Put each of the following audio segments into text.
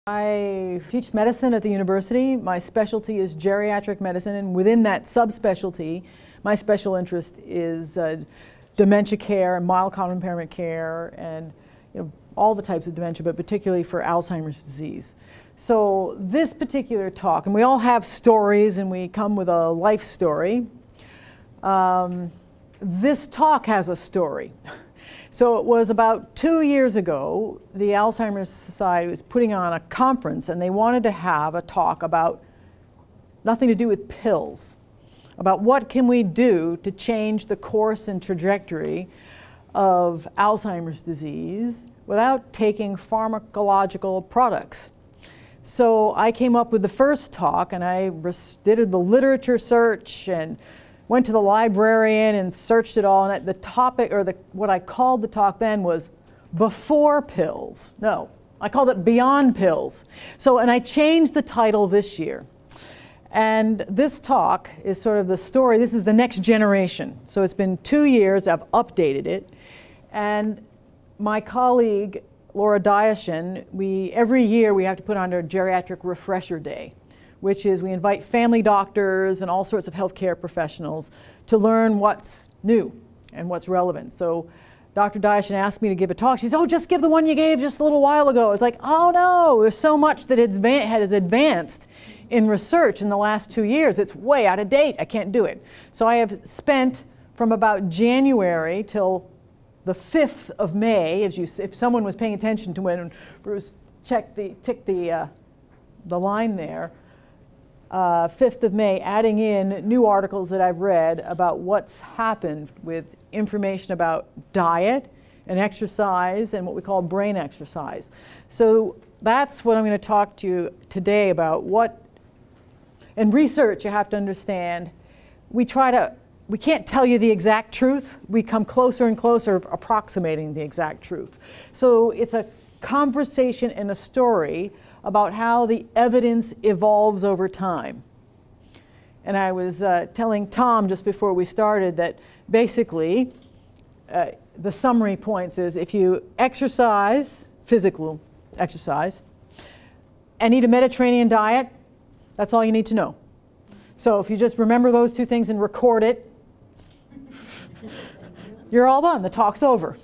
I teach medicine at the university. My specialty is geriatric medicine, and within that subspecialty, my special interest is dementia care, mild cognitive impairment care, and all the types of dementia, but particularly for Alzheimer's disease. So this particular talk, and we all have stories, and we come with a life story. This talk has a story. So it was about 2 years ago, the Alzheimer's Society was putting on a conference, and they wanted to have a talk about nothing to do with pills, about what can we do to change the course and trajectory of Alzheimer's disease without taking pharmacological products. So I came up with the first talk, and I did the literature search and went to the librarian and searched it all, and the topic, or what I called the talk then, was before pills. No, I called it beyond pills. So, and I changed the title this year. And this talk is sort of the story. This is the next generation. So it's been 2 years, I've updated it. And my colleague, Laura Diashin, every year we have to put on a geriatric refresher day, which is we invite family doctors and all sorts of healthcare professionals to learn what's new and what's relevant. So Dr. Diashin asked me to give a talk. She said, oh, just give the one you gave just a little while ago. It's like, oh no, there's so much that has advanced in research in the last 2 years. It's way out of date. I can't do it. So I have spent from about January till the 5th of May, if someone was paying attention to when Bruce ticked the line there, 5th of May, adding in new articles that I've read about what's happened with information about diet and exercise and what we call brain exercise. So that's what I'm going to talk to you today about. In research, you have to understand, we can't tell you the exact truth. We come closer and closer approximating the exact truth. So it's a conversation and a story about how the evidence evolves over time. And I was telling Tom just before we started that basically the summary points is if you exercise, physical exercise, and eat a Mediterranean diet, that's all you need to know. So if you just remember those two things and record it, you're all done, the talk's over.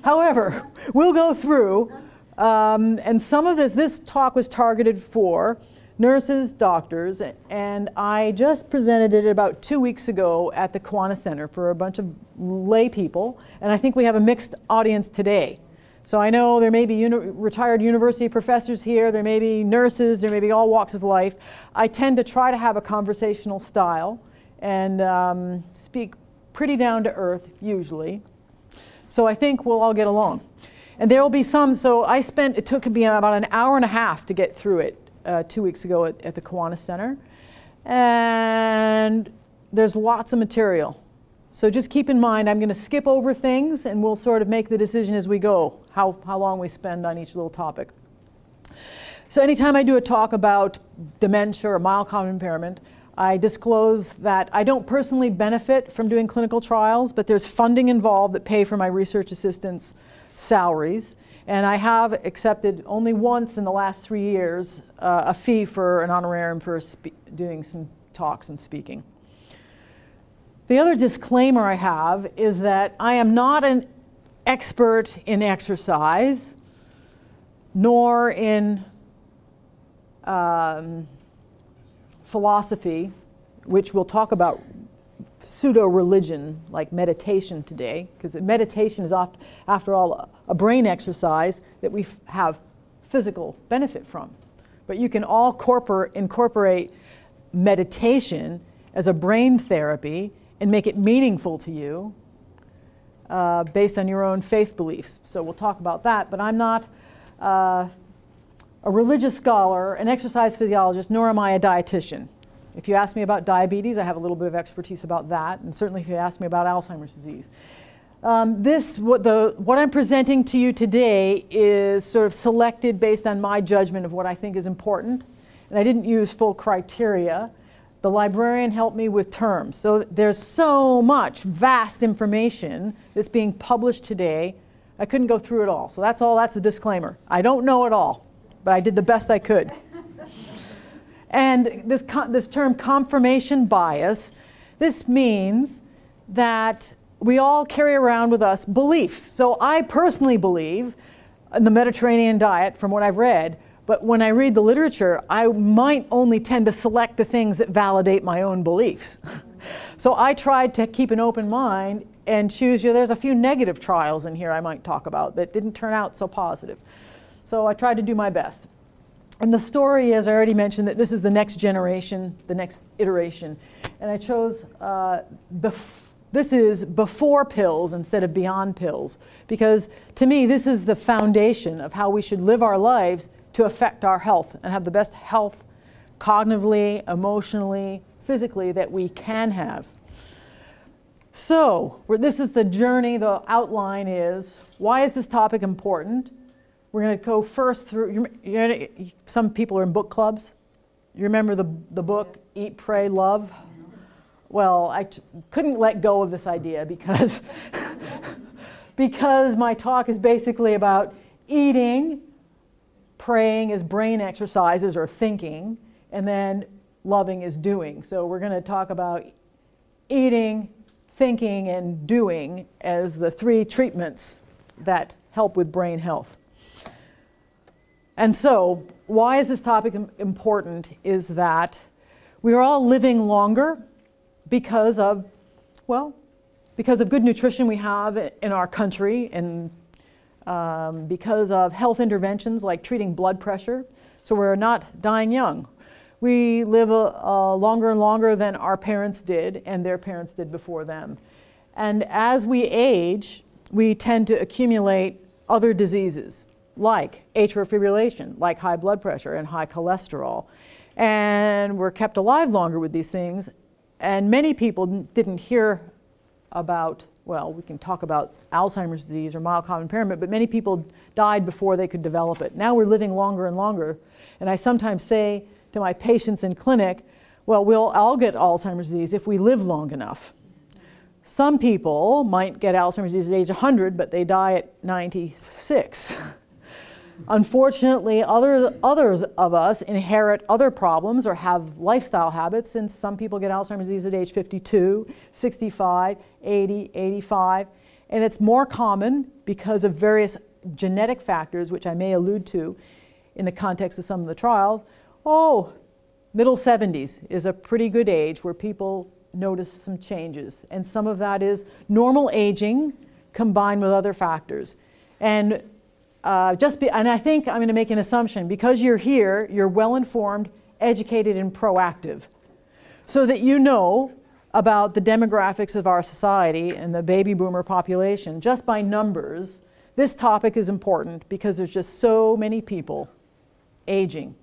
However, we'll go through and some of this talk was targeted for nurses, doctors, and I just presented it about 2 weeks ago at the Kiwanis Center for a bunch of lay people, and I think we have a mixed audience today. So I know there may be retired university professors here, there may be nurses, there may be all walks of life. I tend to try to have a conversational style and speak pretty down to earth, usually. So I think we'll all get along. And there will be some, so it took me about an hour and a half to get through it 2 weeks ago at the Kiwanis Center. And there's lots of material. So just keep in mind, I'm going to skip over things and we'll sort of make the decision as we go, how long we spend on each little topic. So anytime I do a talk about dementia or mild cognitive impairment, I disclose that I don't personally benefit from doing clinical trials, but there's funding involved that pay for my research assistants' salaries, and I have accepted only once in the last 3 years a fee for an honorarium for doing some talks and speaking. The other disclaimer I have is that I am not an expert in exercise, nor in philosophy, which we'll talk about pseudo-religion like meditation today, because meditation is after all a brain exercise that we have physical benefit from. But you can all incorporate meditation as a brain therapy and make it meaningful to you based on your own faith beliefs. So we'll talk about that, but I'm not a religious scholar, an exercise physiologist, nor am I a dietitian. If you ask me about diabetes, I have a little bit of expertise about that, and certainly if you ask me about Alzheimer's disease. What I'm presenting to you today is sort of selected based on my judgment of what I think is important, and I didn't use full criteria. The librarian helped me with terms. So there's so much vast information that's being published today I couldn't go through it all. So that's a disclaimer. I don't know it all, but I did the best I could. And this term confirmation bias, this means that we all carry around with us beliefs. So I personally believe in the Mediterranean diet from what I've read, but when I read the literature, I might only tend to select the things that validate my own beliefs. So I tried to keep an open mind and choose, there's a few negative trials in here I might talk about that didn't turn out so positive. So I tried to do my best. And the story is, I already mentioned, that this is the next generation, the next iteration. And I chose, this is before pills instead of beyond pills. Because to me, this is the foundation of how we should live our lives to affect our health and have the best health cognitively, emotionally, physically that we can have. So this is the journey. The outline is, why is this topic important? We're going to go first through, some people are in book clubs. You remember the book, Eat, Pray, Love? Well, I couldn't let go of this idea because, because my talk is basically about eating, praying is brain exercises or thinking, and then loving is doing. So we're going to talk about eating, thinking, and doing as the three treatments that help with brain health. And so, why is this topic important is that we are all living longer because of, well, because of good nutrition we have in our country, and because of health interventions like treating blood pressure. So we're not dying young. We live longer and longer than our parents did and their parents did before them. And as we age, we tend to accumulate other diseases, like atrial fibrillation, like high blood pressure and high cholesterol. And we're kept alive longer with these things. And many people didn't hear about, well, we can talk about Alzheimer's disease or mild cognitive impairment, but many people died before they could develop it. Now we're living longer and longer. And I sometimes say to my patients in clinic, well, we'll all get Alzheimer's disease if we live long enough. Some people might get Alzheimer's disease at age 100, but they die at 96. Unfortunately, others of us inherit other problems or have lifestyle habits, and some people get Alzheimer's disease at age 52, 65, 80, 85. And it's more common because of various genetic factors, which I may allude to in the context of some of the trials. Oh, middle 70s is a pretty good age where people notice some changes. And some of that is normal aging combined with other factors. And and I think I'm going to make an assumption. Because you're here, you're well-informed, educated, and proactive. So that you know about the demographics of our society and the baby boomer population. Just by numbers, this topic is important because there's just so many people aging.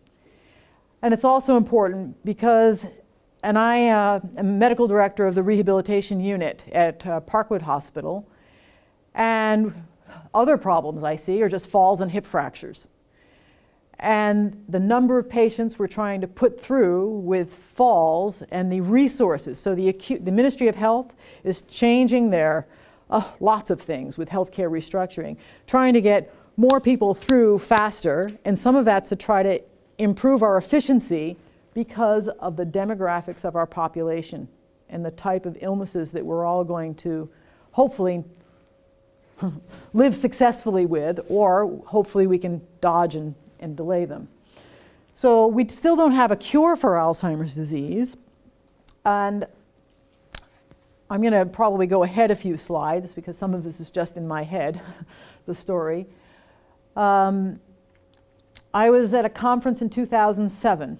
And it's also important because, and I am medical director of the rehabilitation unit at Parkwood Hospital, and other problems I see are just falls and hip fractures. And the number of patients we're trying to put through with falls and the resources. So the Ministry of Health is changing their lots of things with healthcare restructuring, trying to get more people through faster, and some of that's to try to improve our efficiency because of the demographics of our population and the type of illnesses that we're all going to hopefully live successfully with, or hopefully we can dodge and delay them. So we still don't have a cure for Alzheimer's disease, and I'm going to probably go ahead a few slides because some of this is just in my head, the story. I was at a conference in 2007.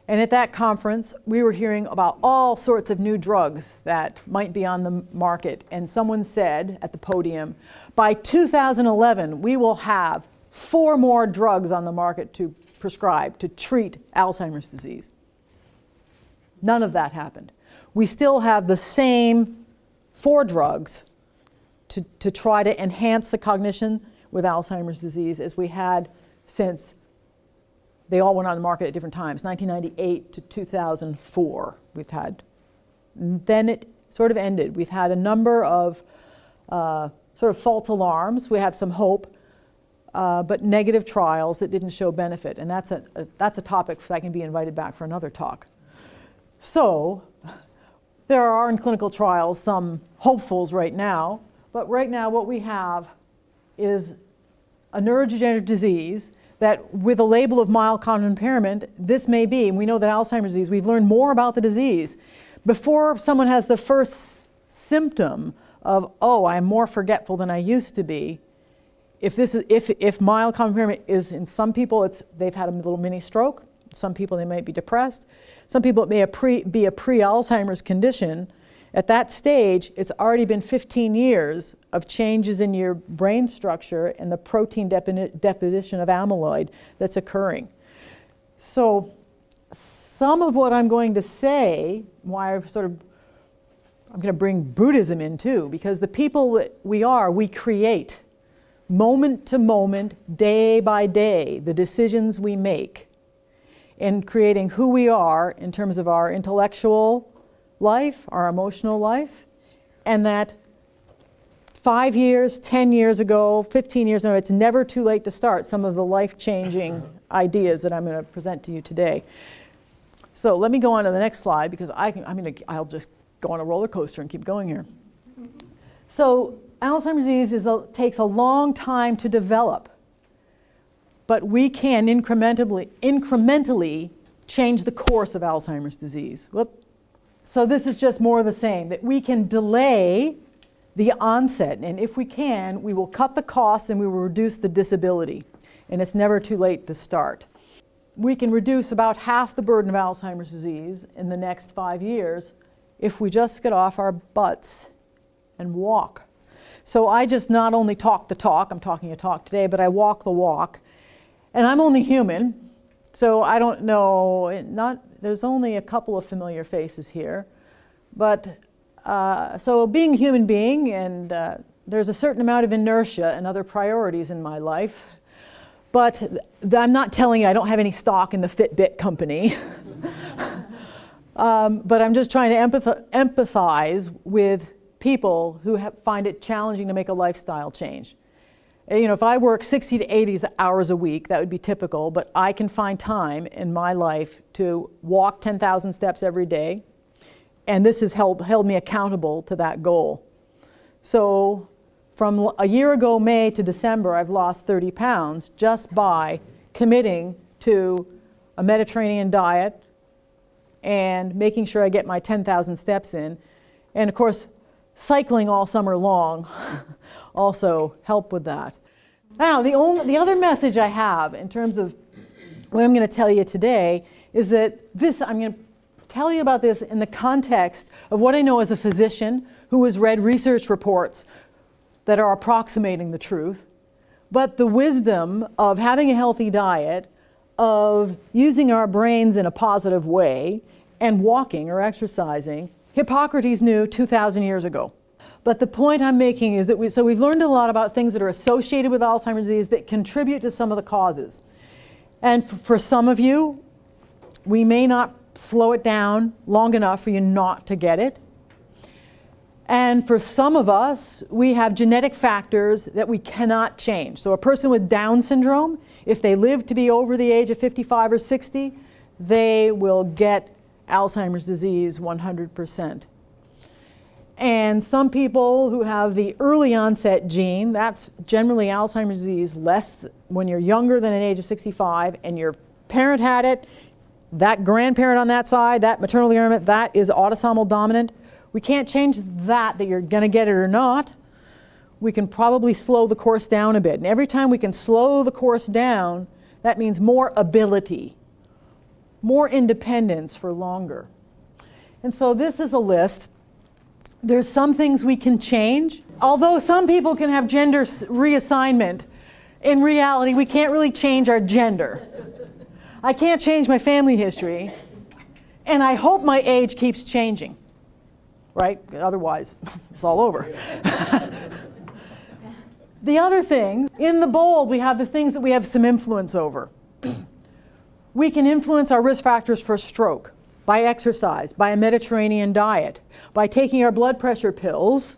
And at that conference, we were hearing about all sorts of new drugs that might be on the market. And someone said at the podium, by 2011, we will have 4 more drugs on the market to prescribe to treat Alzheimer's disease. None of that happened. We still have the same 4 drugs to try to enhance the cognition with Alzheimer's disease as we had since they all went on the market at different times, 1998 to 2004 we've had. And then it sort of ended. We've had a number of sort sort of false alarms. We have some hope, but negative trials that didn't show benefit. And that's a topic that I can be invited back for another talk. So there are in clinical trials some hopefuls right now, but right now what we have is a neurodegenerative disease that with a label of mild cognitive impairment, this may be, and we know that Alzheimer's disease, we've learned more about the disease. Before someone has the first symptom of, oh, I'm more forgetful than I used to be, if mild cognitive impairment is in some people, they've had a little mini stroke. Some people, they might be depressed. Some people, it may be a pre-Alzheimer's condition. At that stage, it's already been 15 years of changes in your brain structure and the protein deposition of amyloid that's occurring. So some of what I'm going to say, why I'm going to bring Buddhism in too, because the people that we create moment to moment, day by day, the decisions we make in creating who we are in terms of our intellectual life, our emotional life, and that 5 years, 10 years ago, 15 years ago, it's never too late to start some of the life-changing ideas that I'm going to present to you today. So let me go on to the next slide because I'll just go on a roller coaster and keep going here. So Alzheimer's disease takes a long time to develop, but we can incrementally change the course of Alzheimer's disease. Whoop. So this is just more of the same, that we can delay the onset, and if we can, we will cut the costs and we will reduce the disability, and it's never too late to start. We can reduce about half the burden of Alzheimer's disease in the next 5 years if we just get off our butts and walk. So I just not only talk the talk, I'm talking a talk today, but I walk the walk, and I'm only human, so I don't know, there's only a couple of familiar faces here, but so being a human being, and there's a certain amount of inertia and other priorities in my life, but I'm not telling you I don't have any stock in the Fitbit company, but I'm just trying to empathize with people who find it challenging to make a lifestyle change. You know, if I work 60 to 80 hours a week, that would be typical, but I can find time in my life to walk 10,000 steps every day, and this has held me accountable to that goal. So from a year ago, May to December, I've lost 30 pounds just by committing to a Mediterranean diet and making sure I get my 10,000 steps in. And of course, cycling all summer long also help with that. Now, the other message I have in terms of what I'm going to tell you today is that I'm going to tell you about this in the context of what I know as a physician who has read research reports that are approximating the truth, but the wisdom of having a healthy diet, of using our brains in a positive way, and walking or exercising. Hippocrates knew 2,000 years ago. But the point I'm making is that we've learned a lot about things that are associated with Alzheimer's disease that contribute to some of the causes. And for some of you, we may not slow it down long enough for you not to get it. And for some of us, we have genetic factors that we cannot change. So a person with Down syndrome, if they live to be over the age of 55 or 60, they will get Alzheimer's disease 100%. And some people who have the early onset gene, that's generally Alzheimer's disease when you're younger than an age of 65 and your parent had it, that grandparent on that side, that maternal element, that is autosomal dominant. We can't change that you're going to get it or not. We can probably slow the course down a bit. And every time we can slow the course down, that means more ability, more independence for longer. And so this is a list. There's some things we can change. Although some people can have gender reassignment, in reality, we can't really change our gender. I can't change my family history, and I hope my age keeps changing, right? Otherwise, it's all over. The other thing, in the bold, we have the things that we have some influence over. We can influence our risk factors for stroke by exercise, by a Mediterranean diet, by taking our blood pressure pills.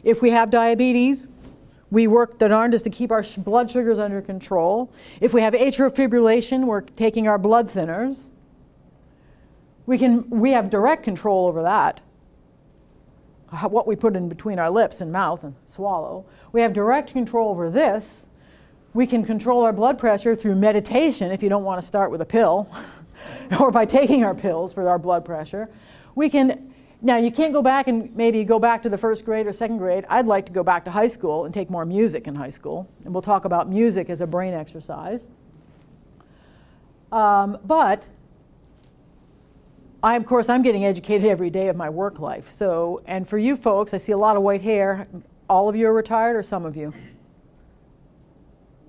If we have diabetes, We work the darndest to keep our blood sugars under control. If we have atrial fibrillation, we're taking our blood thinners. We have direct control over that, what we put in between our lips and mouth and swallow. We have direct control over this. We can control our blood pressure through meditation if you don't want to start with a pill, or by taking our pills for our blood pressure. Now you can't go back and maybe go back to the first grade or second grade. I'd like to go back to high school and take more music in high school. And we'll talk about music as a brain exercise. But of course, I'm getting educated every day of my work life. So, and for you folks, I see a lot of white hair. All of you are retired, or some of you?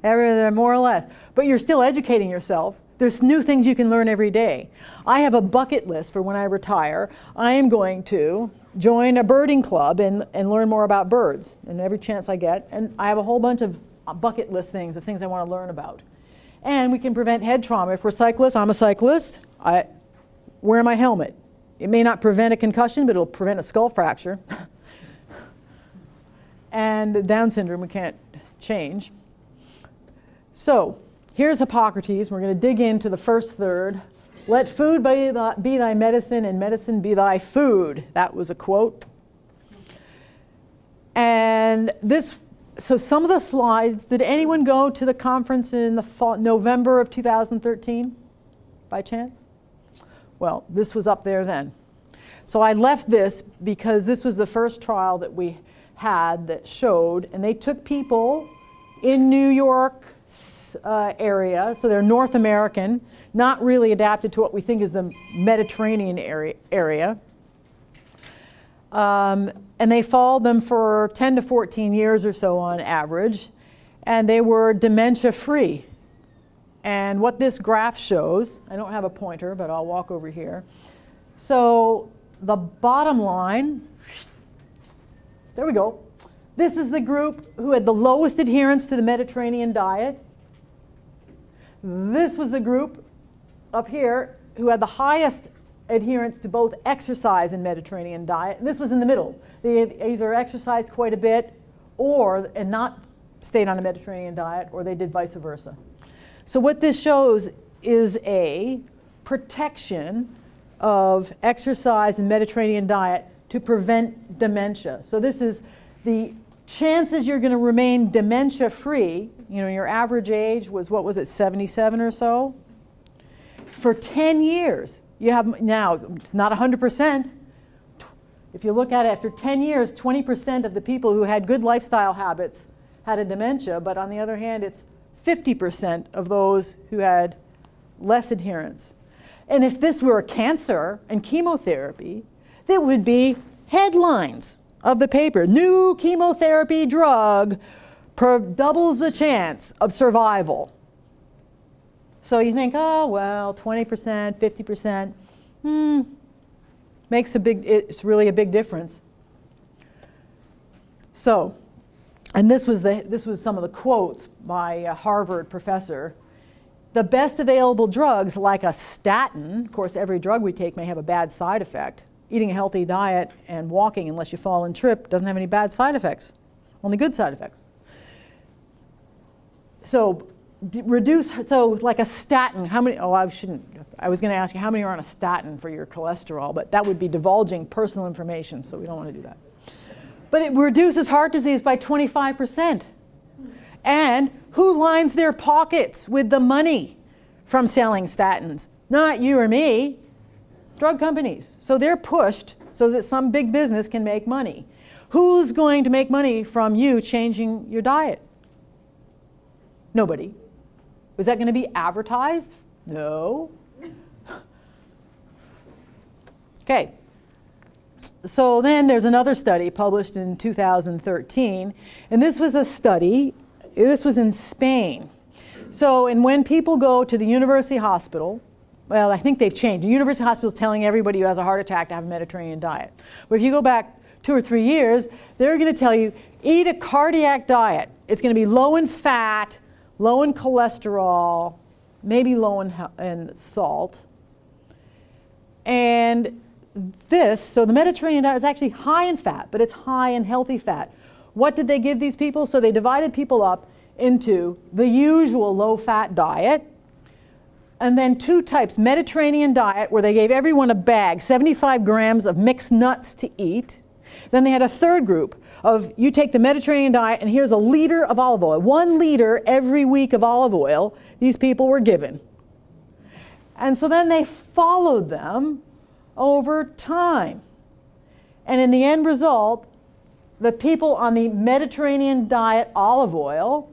More or less. But you're still educating yourself. There's new things you can learn every day. I have a bucket list for when I retire. I am going to join a birding club and learn more about birds, and every chance I get. And I have a whole bunch of bucket list things, of things I want to learn about. And we can prevent head trauma. If we're cyclists, I'm a cyclist, I wear my helmet. It may not prevent a concussion, but it'll prevent a skull fracture. And Down syndrome we can't change. So here's Hippocrates. We're going to dig into the first third. Let food be thy medicine, and medicine be thy food. That was a quote. And so some of the slides, did anyone go to the conference in the fall, November of 2013 by chance? Well, this was up there then. So I left this because this was the first trial that we had that showed, and they took people in New York area, so they're North American, not really adapted to what we think is the Mediterranean area. And they followed them for 10 to 14 years or so on average, and they were dementia-free. And what this graph shows, I don't have a pointer, but I'll walk over here. So the bottom line, there we go. This is the group who had the lowest adherence to the Mediterranean diet. This was the group up here who had the highest adherence to both exercise and Mediterranean diet. And this was in the middle. They either exercised quite a bit and not stayed on a Mediterranean diet, or they did vice versa. So what this shows is a protection of exercise and Mediterranean diet to prevent dementia. So this is the chances you're going to remain dementia-free. You know, your average age was, what was it, 77 or so? For 10 years. You have now, it's not 100%. If you look at it, after 10 years, 20% of the people who had good lifestyle habits had a dementia, but on the other hand, it's 50% of those who had less adherence. And if this were a cancer and chemotherapy, there would be headlines of the paper. New chemotherapy drug doubles the chance of survival. So you think, oh, well, 20%, 50%, it's really a big difference. So, and this was some of the quotes by a Harvard professor. The best available drugs, like a statin, of course, every drug we take may have a bad side effect. Eating a healthy diet and walking, unless you fall and trip, doesn't have any bad side effects, only good side effects. So like a statin, how many, I was going to ask you how many are on a statin for your cholesterol, but that would be divulging personal information, so we don't want to do that. But it reduces heart disease by 25%. And who lines their pockets with the money from selling statins? Not you or me, drug companies. So they're pushed so that some big business can make money. Who's going to make money from you changing your diet? Nobody. Was that going to be advertised? No. Okay. So then there's another study published in 2013, and this was a study, this was in Spain. So, and when people go to the university hospital, well, I think they've changed. The university hospital is telling everybody who has a heart attack to have a Mediterranean diet. But if you go back 2 or 3 years, they're going to tell you, eat a cardiac diet. It's going to be low in fat, low in cholesterol, maybe low in salt. And so the Mediterranean diet is actually high in fat, but it's high in healthy fat. what did they give these people? So they divided people up into the usual low-fat diet, and then two types, Mediterranean diet, where they gave everyone a bag, 75 grams of mixed nuts to eat. Then they had a third group of, you take the Mediterranean diet, and here's a liter of olive oil. 1 liter every week of olive oil these people were given. And so then they followed them over time. And in the end result, the people on the Mediterranean diet olive oil,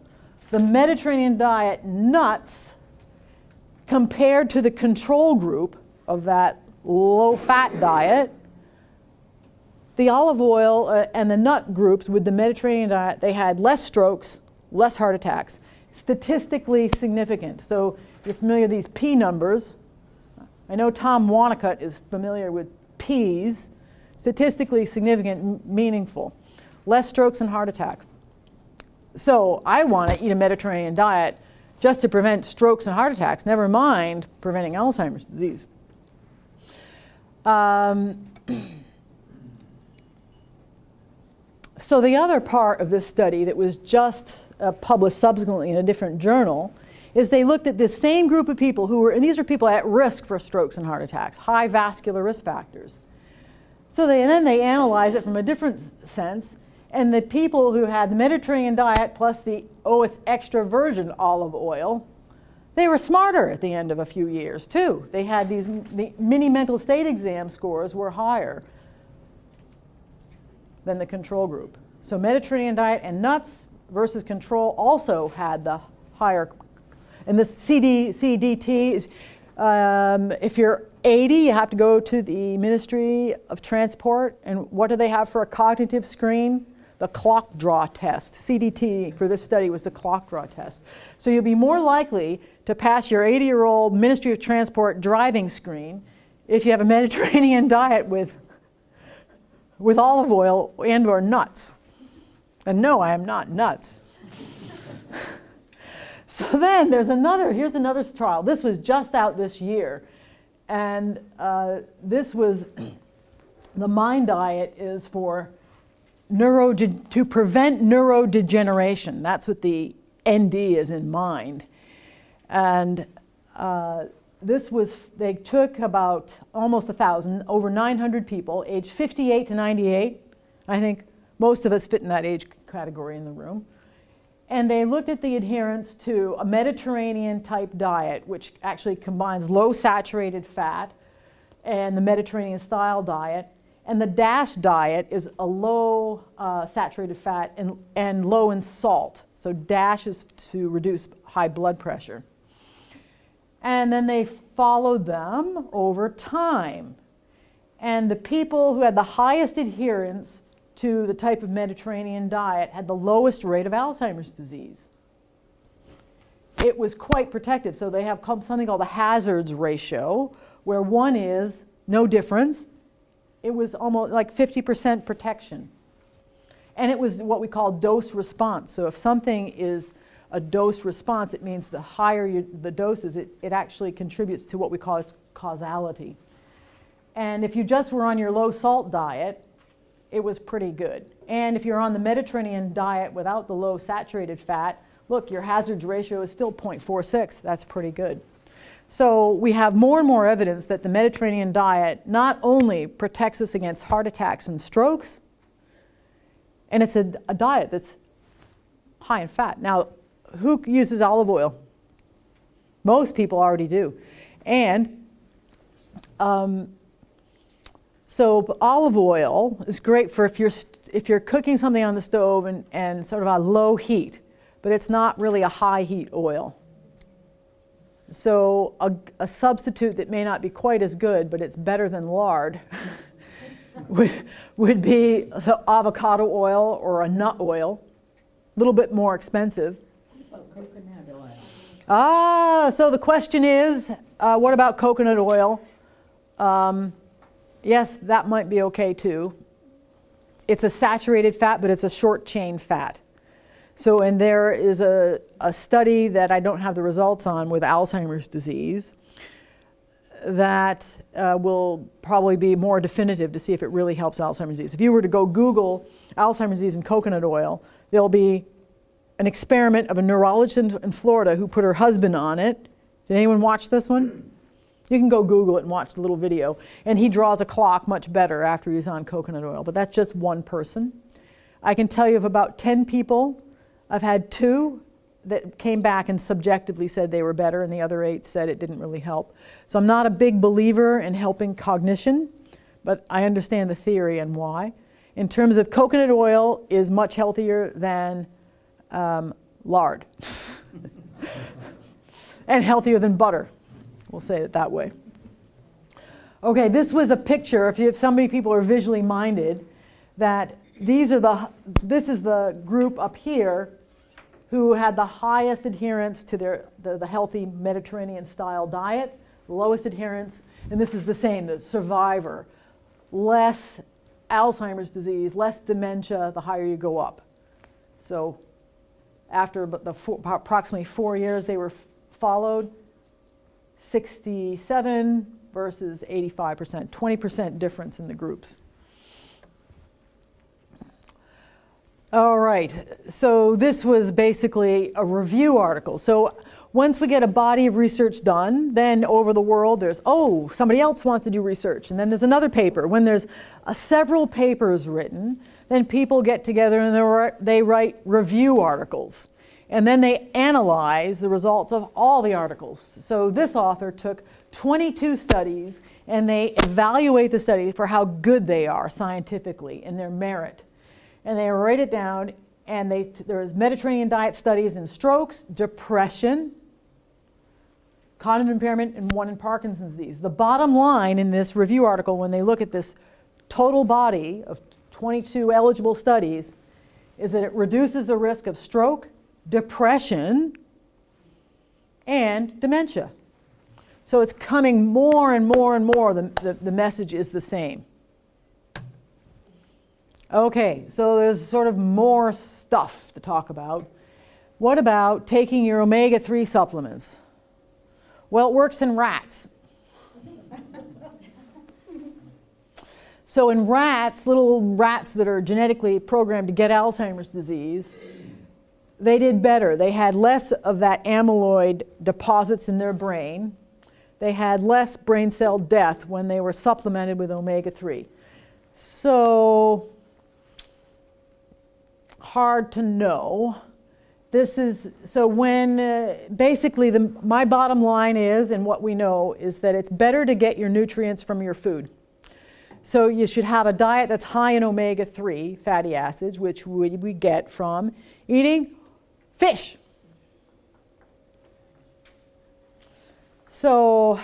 the Mediterranean diet nuts, compared to the control group of that low-fat diet, the olive oil and the nut groups with the Mediterranean diet, they had less strokes, less heart attacks, statistically significant. So you're familiar with these P numbers. I know Tom Wanacott is familiar with P's. Statistically significant, meaningful. Less strokes and heart attack. So I want to eat a Mediterranean diet just to prevent strokes and heart attacks, never mind preventing Alzheimer's disease. So the other part of this study that was just published subsequently in a different journal is they looked at this same group of people who were, and these are people at risk for strokes and heart attacks, high vascular risk factors. So then they analyzed it from a different sense, and the people who had the Mediterranean diet plus the, it's extra virgin olive oil, they were smarter at the end of a few years too. They had these, the mini mental state exam scores were higher than the control group. So Mediterranean diet and nuts versus control also had the higher, and the CDT is, if you're 80, you have to go to the Ministry of Transport, and what do they have for a cognitive screen? The clock draw test. CDT for this study was the clock draw test. So you'll be more likely to pass your 80-year-old Ministry of Transport driving screen if you have a Mediterranean diet with olive oil and or nuts. And no, I am not nuts. So then there's another, here's another trial. This was just out this year. And this was, the MIND diet is for to prevent neurodegeneration. That's what the ND is in mind. And this was, they took about almost 1,000, over 900 people, aged 58 to 98. I think most of us fit in that age category in the room. And they looked at the adherence to a Mediterranean type diet, which actually combines low saturated fat and the Mediterranean style diet. And the DASH diet is a low saturated fat and low in salt. So DASH is to reduce high blood pressure. And then they followed them over time. And the people who had the highest adherence to the type of Mediterranean diet had the lowest rate of Alzheimer's disease. It was quite protective. So they have something called the hazards ratio, where 1 is no difference. It was almost like 50% protection. And it was what we call dose response. So if something is a dose response, it means the higher the dose is, it actually contributes to what we call causality. And if you just were on your low salt diet, it was pretty good. And if you're on the Mediterranean diet without the low saturated fat, look, your hazards ratio is still 0.46. That's pretty good. So we have more and more evidence that the Mediterranean diet not only protects us against heart attacks and strokes, and it's a diet that's high in fat. Now, who uses olive oil? Most people already do. And so olive oil is great for if you're cooking something on the stove and sort of a low heat, but it's not really a high heat oil. So a substitute that may not be quite as good, but it's better than lard, would be avocado oil or a nut oil, a little bit more expensive. What about coconut oil? Ah, so the question is, what about coconut oil? Yes, that might be okay too. It's a saturated fat, but it's a short chain fat. So, and there is a study that I don't have the results on with Alzheimer's disease that will probably be more definitive to see if it really helps Alzheimer's disease. If you were to go Google Alzheimer's disease and coconut oil, there'll be an experiment of a neurologist in Florida who put her husband on it. Did anyone watch this one? You can go Google it and watch the little video. And he draws a clock much better after he's on coconut oil, but that's just one person. I can tell you of about 10 people, I've had 2 that came back and subjectively said they were better, and the other 8 said it didn't really help. So I'm not a big believer in helping cognition, but I understand the theory and why. In terms of coconut oil is much healthier than lard and healthier than butter. We'll say it that way. Okay, this was a picture, if so many people are visually minded, that this is the group up here who had the highest adherence to the healthy Mediterranean style diet, the lowest adherence, and this is the same, the survivor. Less Alzheimer's disease, less dementia, the higher you go up. So after approximately 4 years they were followed, 67 versus 85%, 20% difference in the groups. All right, so this was basically a review article. So once we get a body of research done, then over the world there's, oh, somebody else wants to do research, and then there's another paper. When there's several papers written, then people get together and they write review articles. And then they analyze the results of all the articles. So this author took 22 studies and they evaluate the studies for how good they are scientifically in their merit. And they write it down, and there's Mediterranean diet studies in strokes, depression, cognitive impairment, and one in Parkinson's disease. The bottom line in this review article, when they look at this total body of 22 eligible studies, is that it reduces the risk of stroke, depression, and dementia. So it's coming more and more and more. The message is the same. Okay, so there's sort of more stuff to talk about. What about taking your omega-3 supplements? Well, it works in rats. So in rats, little rats that are genetically programmed to get Alzheimer's disease, they did better. They had less of that amyloid deposits in their brain. They had less brain cell death when they were supplemented with omega-3. So hard to know. This is, so when basically my bottom line is, and what we know, is that it's better to get your nutrients from your food. So you should have a diet that's high in omega-3 fatty acids, which we get from eating fish. So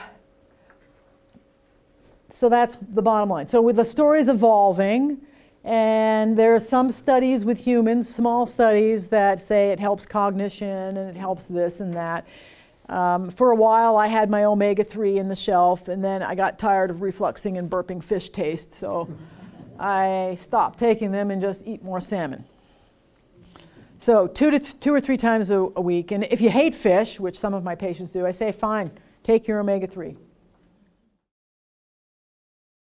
that's the bottom line. So with the stories evolving, and there are some studies with humans, small studies, that say it helps cognition and it helps this and that. For a while I had my omega-3 in the shelf, and then I got tired of refluxing and burping fish taste, so I stopped taking them and just eat more salmon. So two or three times a week. And if you hate fish, which some of my patients do, I say, fine, take your omega-3.